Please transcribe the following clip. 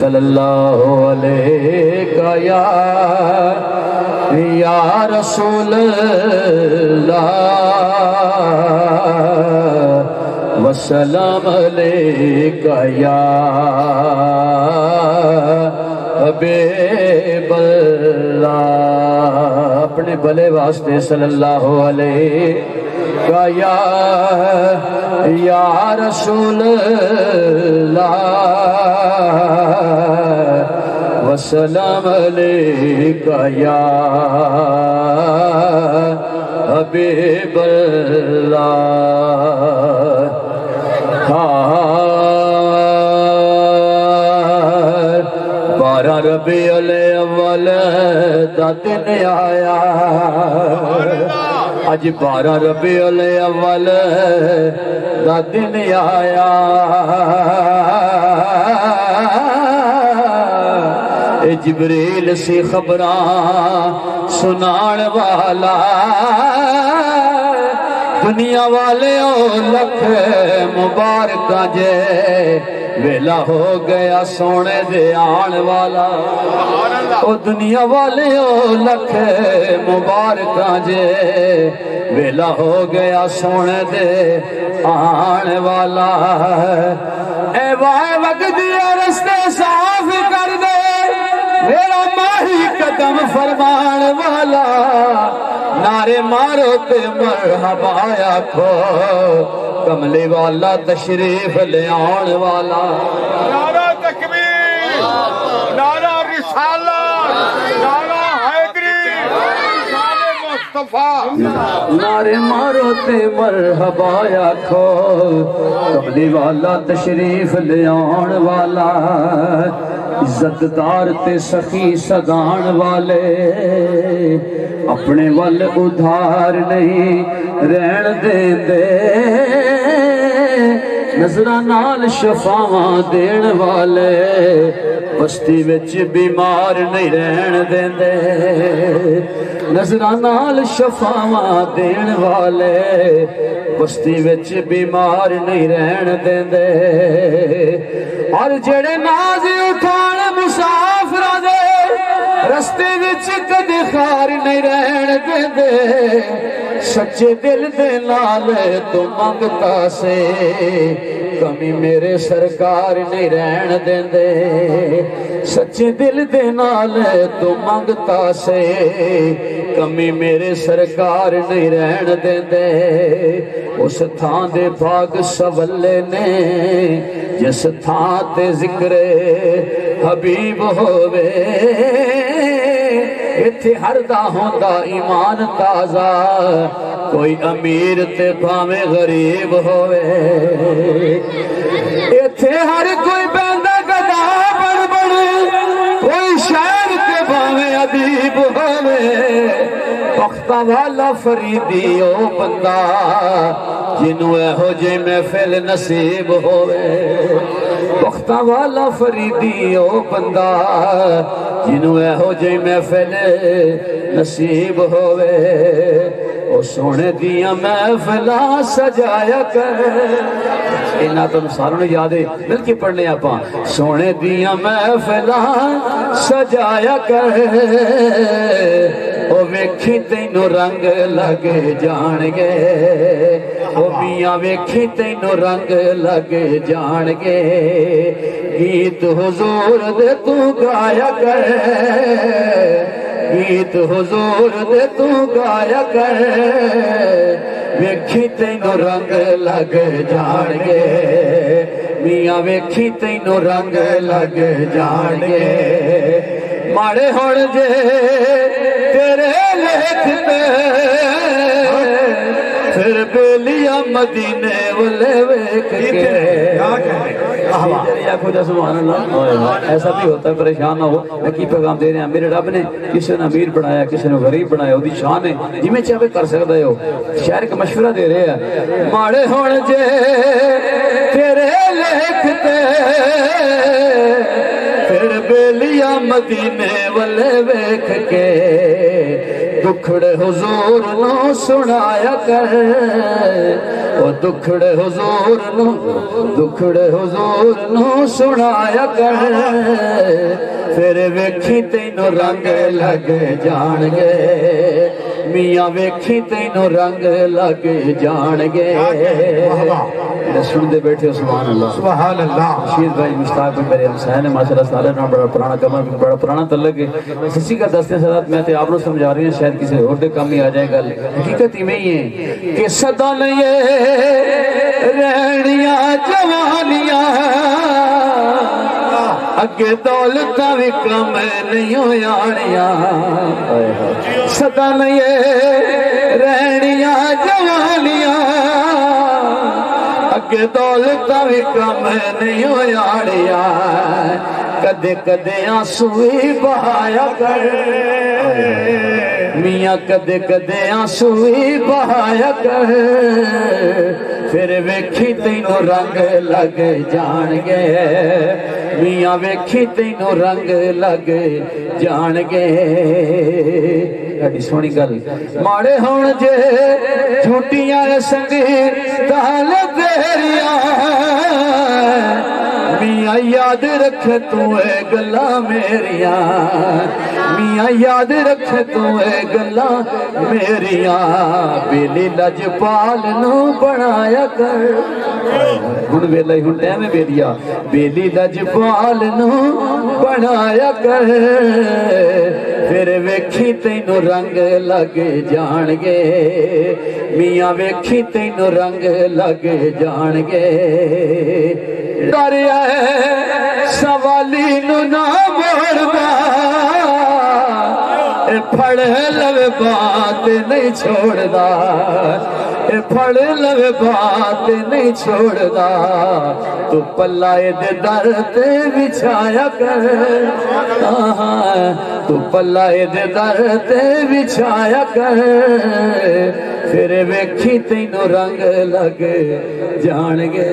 صلی اللہ علیہ یا رسول اللہ وسلام علیکہ یا حبیب اللہ اپنے بھلے واسطے صلی اللہ علیہ یا رسول اللہ وسلام علیکہ یا حبیب اللہ بارہ ربیع الاول دا دن آیا اج بارہ ربیع الاول دا دن آیا جبریل سی خبراں سنان والا دنیا والے او لکھ مبارکاں جے ویلا ہو گیا سونے دے آن والا او دنیا والے او لکھ مبارکاں جے ویلا ہو گیا سونے دے آن والا اے وائے وقت دیا رستے صاف کر دے میرا ماہی قدم فرمان والا نعرے مارو تے مرحبا آکھو کملے والا تشریف لے آن والا نعرہ تکبیر نعرہ رسالت نعرہ حیدری نعرہ مصطفیٰ نعرے مارو تے مرحبا آکھو کملے والا تشریف لے آن والا عزت دار تے سخی سگان والے اپنے ول ادھار نہیں رہن دین دے نظرہ نال شفاواں دین والے بستی وچ بیمار نہیں رہن دین دے نظرہ نال شفاواں دین والے بستی وچ بیمار نہیں رہن دین دے اور جڑے ناز اٹھان مسافرہ دے رستے وچ کدی خار نہیں رہن دے سچے دل دے نال تو منگتا سے کمی میرے سرکار نہیں رہن دے سچے دل دے نال تو منگتا سے کمی میرے سرکار نہیں رہن دے اس تھان دے بھاگ سولے نے جس تھان تے ذکر حبیب ہووے ایتھے ہر دا ہوندا ایمان تازہ کوئی امیر تے بھاویں غریب ہووے ایتھے ہر کوئی بندہ گدا بن بن کوئی شاعر تے بھاویں ادیب ہووے بختہ والا فریدی او بندہ جنوں اے ہو جے محفل نصیب ہووے بختہ والا فریدی او بندہ جنوں اے ہو جے محفل نصیب ہووے او سونے دیاں محفلاں سجایا کر اینا تو ساروں نے یاد ہے مل کے پڑھنے آپاں سونے دیاں محفلاں سجایا کر او ویکھی تینوں رنگ لگ جان گے او میاں ویکھی تینوں رنگ لگ جان گے گیت حضور دے تو گایا کر گیت حضور دے تو گایا کر ویکھی تینوں رنگ لگ جان گے میاں ویکھی تینوں رنگ لگ جان گے ماڑے ہوڑ جے تیرے لیکھ تے پھر بیلیاں مدینے والے ویکھ کے سبحان اللہ ایسا بھی ہوتا ہے پریشان نہ ہو میں کی پیغام دے رہے ہیں میرے رب نے کسی نے امیر بنایا کسی نے غریب بنایا وہ دی شان ہے جی میں چاہے کر سکتا ہو شہر کا مشورہ دے رہے ہیں ماڑے ہون جے تیرے ویکھتے پھر بیلیا مدینے والے ویکھ کے دکھڑے حضور نو سنایا کر او دکھڑے حضور نو سنایا کر پھر ویکھی تینو رنگ لگ جان گے میاں ویکھی تینو رنگ لگ جان گے سن دے بیٹھے ہو سبحان اللہ سبحان اللہ رشید بھائی مشتاق بھائی میرے ہمسائے نے ماشاءاللہ سارے نام بڑا پرانا کمر بڑا پرانا تعلق ہے کسی کا دستے ساتھ میں تے آپ لوگ سمجھا رہی ہیں شاید کسی اور دے کام ہی آ جائے گا حقیقت ہی میں ہی ہے کہ صدا نہیں رہنیاں جوانیاں اگے دولتاں بھی کم نہیں ہویاں صدا نہیں رہنیاں جوانیاں اگے دولتاں بھی کم نہیں ہویاں کدے کدے آنسو بھی بہایا کر میاں کدے کدے آنسو بھی بہایا کر پھر ویکھی تینو رنگ لگ جان گے میاں ویکھی تینو رنگ لگ جان گے سونی گل ماڑے ہون جے جھوٹیاں سنگی تال تیریاں میاں یاد رکھ تو اے گلا میریاں میاں یاد رکھ تو اے گلا میریاں بیلی لجپال نو بنایا کر ہن ویلا ہن ٹائم ہے بیلیا بیلی لجپال نو بنایا کر پھر ویکھی تینو رنگ لگ جان گے میاں ویکھی تینو رنگ لگ جان گے ڈریا ہے سوالی نو نہ موڑدا اے پھڑ لوے بات نہیں چھوڑدا اے پھڑ لوے بات نہیں چھوڑدا تو پلائے دے در تے بچھایا کر تو پلائے دے در تے بچھایا کر پھر ویکھی تینو رنگ لگ جان گے